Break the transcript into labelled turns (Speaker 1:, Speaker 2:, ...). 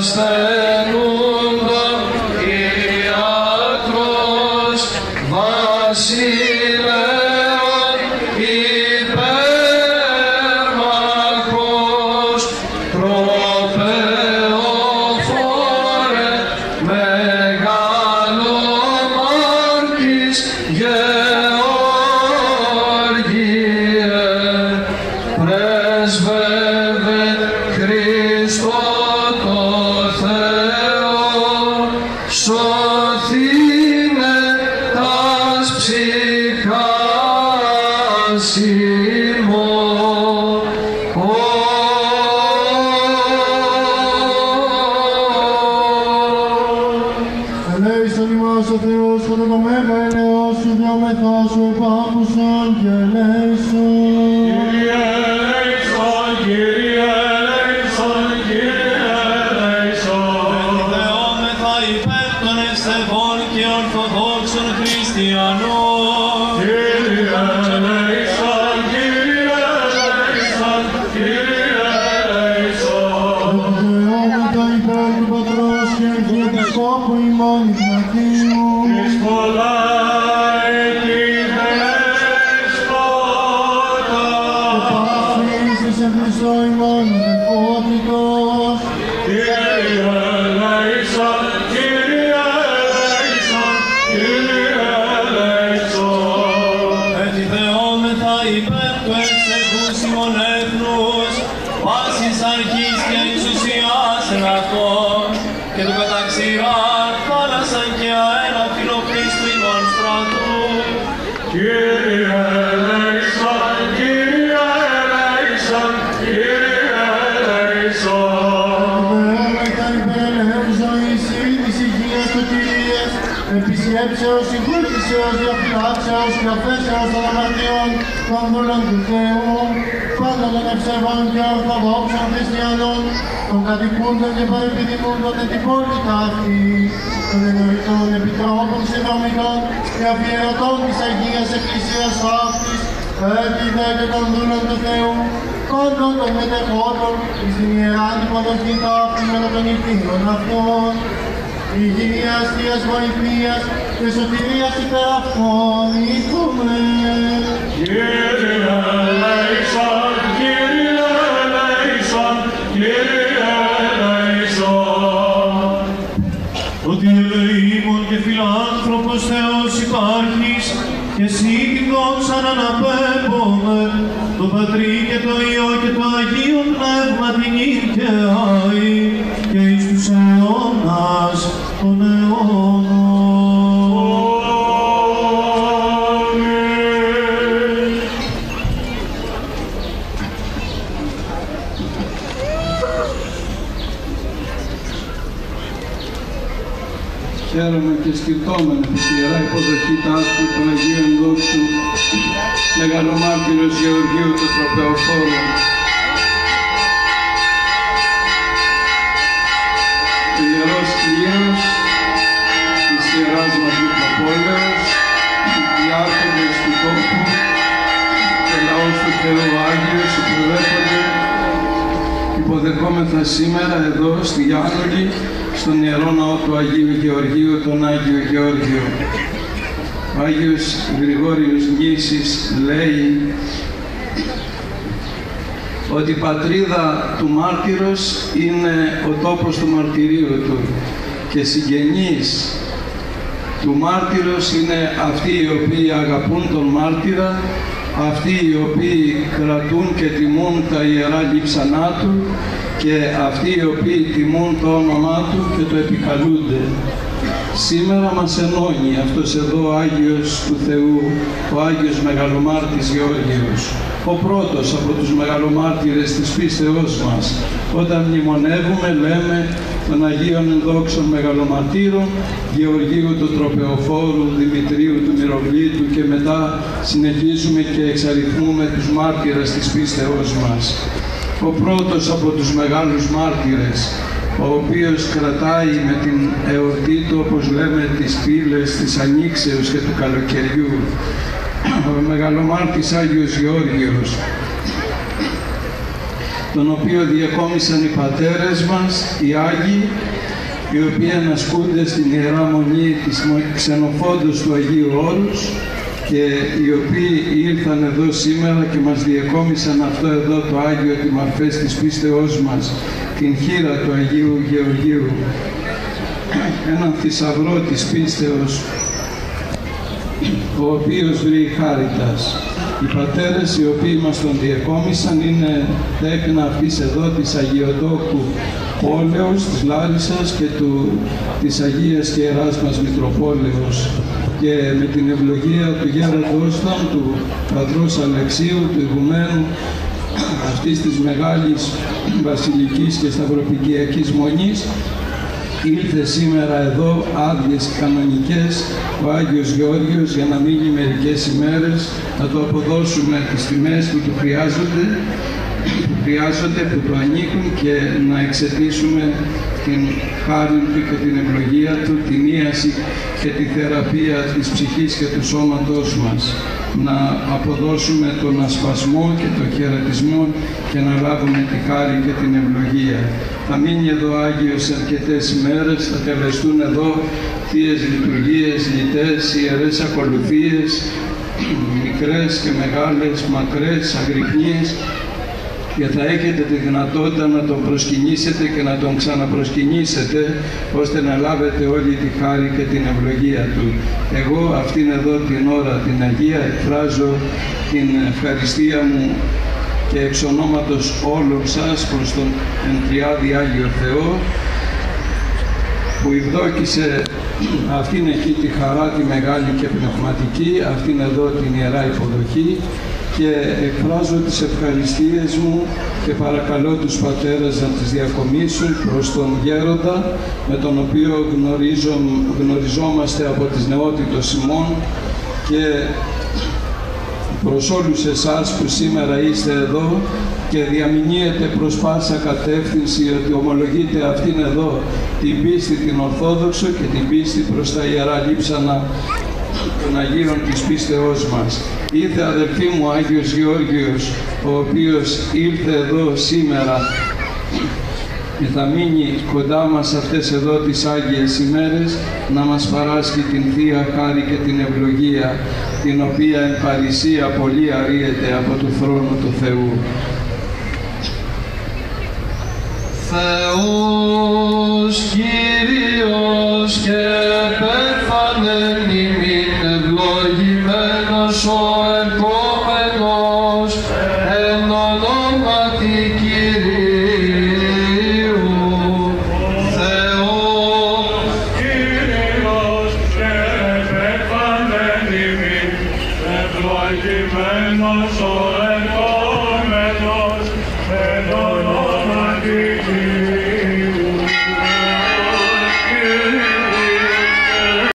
Speaker 1: ασθενούντων ιατρός βασιλέων υπέρμαχος τροπεοφόρε μεγαλομάρτης Γεώργιε πρέσβευε Χριστό το Θεό σωθήνε τας ψυχάς ημών.
Speaker 2: Ελέησον ημάς ο Θεός κατά το μέγα ελεός σου διόμεθά σου επάκουσον και ελέησον.
Speaker 3: Κύριε ελέησον, Κύριε ελέησον, Κύριε ελέησον.
Speaker 4: Θεόμεθα υπέρ των ευσεβών και ορθοδόξων χριστιανών.
Speaker 3: Κύριε ελέησον, Κύριε ελέησον, Κύριε ελέησον.
Speaker 2: Θεόμεθα υπέρ του Πατρός και Αρχιεπισκόπου ημών Ιγνατίου.
Speaker 3: Εις πολλά εκείδεσποτα.
Speaker 2: Παύσης εις εν Χριστώ ημών νεφότητος.
Speaker 3: Κύριε ελέησον, Κύριε ελέησον, Κύριε ελέησον.
Speaker 4: Έτσι θεόμεθα υπέρ του ευσεβούς ημών έθνους, πάσης αρχής και εξουσιάς εν αυτόν, και του καταξηράν θάλασσαν και αέρα φιλοχρίστου ημών στρατού.
Speaker 3: Κύριε ελέησον, Κύριε ελέησον, Κύριε ελέησον.
Speaker 2: Θεόμεθα υπέρ ελεήμ ζωής ειρήνης υγείας του Κυρίες, επισκέψεως, συγχώρησεως, διαφυλάξεως και αφέσεως των αμαρτιών των δούλων του Θεού, πάντων των ευσεβών και ορθοδόξων χριστιανών, των κατοικούντων και παρεπιδημούντων εν την πόλη αυτή, των εννοητών επιτρόπων συνδρομητών και αφιερωτών της Αγίας Εκκλησίας αυτής, έτσι δε και των δούλων του Θεού, πάντων των μετεχόντων εις την Ιεράν υποδοχή ταύτην με των ηθήνων αυτών, υγείας, θείας βοηθείας και σωτηρίας υπέρ αυτών ήθουμε.
Speaker 3: Κύριε ελέησον, Κύριε ελέησον, Κύριε ελέησον.
Speaker 4: Ότι ελεήμων και φιλάνθρωπος Θεός υπάρχεις, και εσύ την δόξα να αναπέμπομαι, το Πατρί και το Υιό και το Αγίο Πνεύμα την και άη, και εις τους αιώνας των αιώνων.
Speaker 3: Αμήν.
Speaker 1: Χαίρομαι και σκητώμενο τη Ιερά υποδοχή ταύτη των Αγίων Δόξου Μεγαλομάρτυρος Γεωργίου του Τροπεοφόρου. Ο Ιερός Κλήρος της Ιεράς μας Μητροπόλεως, οι διάκονες του τόπου και λαός του Θεού Άγιος υποδέχονται, υποδεχόμεθα σήμερα εδώ στη Γιάννολη, στον Ιερό Ναό του Αγίου Γεωργίου, τον Άγιο Γεώργιο. Ο Άγιος Γρηγόριος Νήσης λέει ότι η πατρίδα του μάρτυρος είναι ο τόπος του μαρτυρίου του και συγγενείς του μάρτυρος είναι αυτοί οι οποίοι αγαπούν τον μάρτυρα, αυτοί οι οποίοι κρατούν και τιμούν τα ιερά λείψανά του και αυτοί οι οποίοι τιμούν το όνομά του και το επικαλούνται. Σήμερα μας ενώνει αυτός εδώ ο Άγιος του Θεού, ο Άγιος Μεγαλομάρτης Γεώργιος, ο πρώτος από τους μεγαλομάρτυρες της πίστεώς μας. Όταν μνημονεύουμε λέμε των Αγίων Ενδόξων Μεγαλομαρτύρων, Γεωργίου του Τροπεοφόρου, Δημητρίου του Μυροβλήτου και μετά συνεχίζουμε και εξαριθμούμε τους μάρτυρες της πίστεώς μας. Ο πρώτος από τους μεγάλους μάρτυρες, ο οποίος κρατάει με την εορτή του, όπως λέμε, τις πύλες της Ανοίξεως και του καλοκαιριού, ο Μεγαλομάρτης Άγιος Γεώργιος. τον οποίο διακόμισαν οι πατέρες μας, οι Άγιοι, οι οποίοι ανασκούνται στην Ιερά Μονή της Ξενοφόντος του Αγίου Όρους και οι οποίοι ήρθαν εδώ σήμερα και μας διακόμισαν αυτό εδώ το Άγιο Τιμαρφές της πίστεώς μας, την χείρα του Αγίου Γεωργίου, έναν θησαυρό της πίστεως, ο οποίος βρει χάριτας. Οι πατέρες οι οποίοι μας τον διακόμισαν είναι τέκνα αυτής εδώ της Αγιοτόκου πόλεως, της Λάρισσας και της Αγίας και Ιεράς μας Μητροπόλεως, και με την ευλογία του γέροντος του πατρός Αλεξίου, του ηγουμένου αυτής της μεγάλης βασιλικής και σταυροπικιακής μονής, ήλθε σήμερα εδώ άδειες κανονικές ο Άγιος Γεώργιος για να μείνει μερικές ημέρες, να του αποδώσουμε τις τιμές που του χρειάζονται, που του ανήκουν, και να εξαιτήσουμε την χάρη του και την ευλογία του, την ίαση και τη θεραπεία της ψυχής και του σώματός μας. Να αποδώσουμε τον ασπασμό και τον χαιρετισμό και να λάβουμε τη χάρη και την ευλογία. Θα μείνει εδώ Άγιος αρκετές ημέρες, θα τελεστούν εδώ θείες λειτουργίες, λιτές, ιερές ακολουθίες, μικρές και μεγάλες, μακρές, αγρυπνίες, και θα έχετε τη δυνατότητα να τον προσκυνήσετε και να τον ξαναπροσκυνήσετε, ώστε να λάβετε όλη τη χάρη και την ευλογία του. Εγώ αυτήν εδώ την ώρα την Αγία εκφράζω την ευχαριστία μου και εξ ονόματος όλων σας προς τον εν Τριάδη Άγιο Θεό, που ευδόκησε αυτήν εκεί τη χαρά τη μεγάλη και πνευματική, αυτήν εδώ την Ιερά Υποδοχή, και εκφράζω τις ευχαριστίες μου και παρακαλώ τους πατέρες να τις διακομίσουν προς τον Γέροντα, με τον οποίο γνωριζόμαστε από τις νεότητος ημών, και προς όλους εσάς που σήμερα είστε εδώ και διαμηνύετε προς πάσα κατεύθυνση ότι ομολογείτε αυτήν εδώ την πίστη την Ορθόδοξο και την πίστη προς τα Ιερά Λείψανα των Αγίων της πίστεώς μας. Ήρθε αδελφοί μου Άγιος Γεώργιος, ο οποίος ήρθε εδώ σήμερα και θα μείνει κοντά μας αυτές εδώ τις Άγιες ημέρες, να μας παράσχει την Θεία Χάρη και την ευλογία, την οποία εν παρησία πολύ αρρύεται από του θρόνου του Θεού.
Speaker 5: Θεός Κύριος και πέθανεν ημίν, ευλογημένος ο ερχόμενος εν ονόματι Κυρίου. Θεός
Speaker 3: Κύριος και πέθανεν ημίν, ευλογημένος ο ερχόμενος εν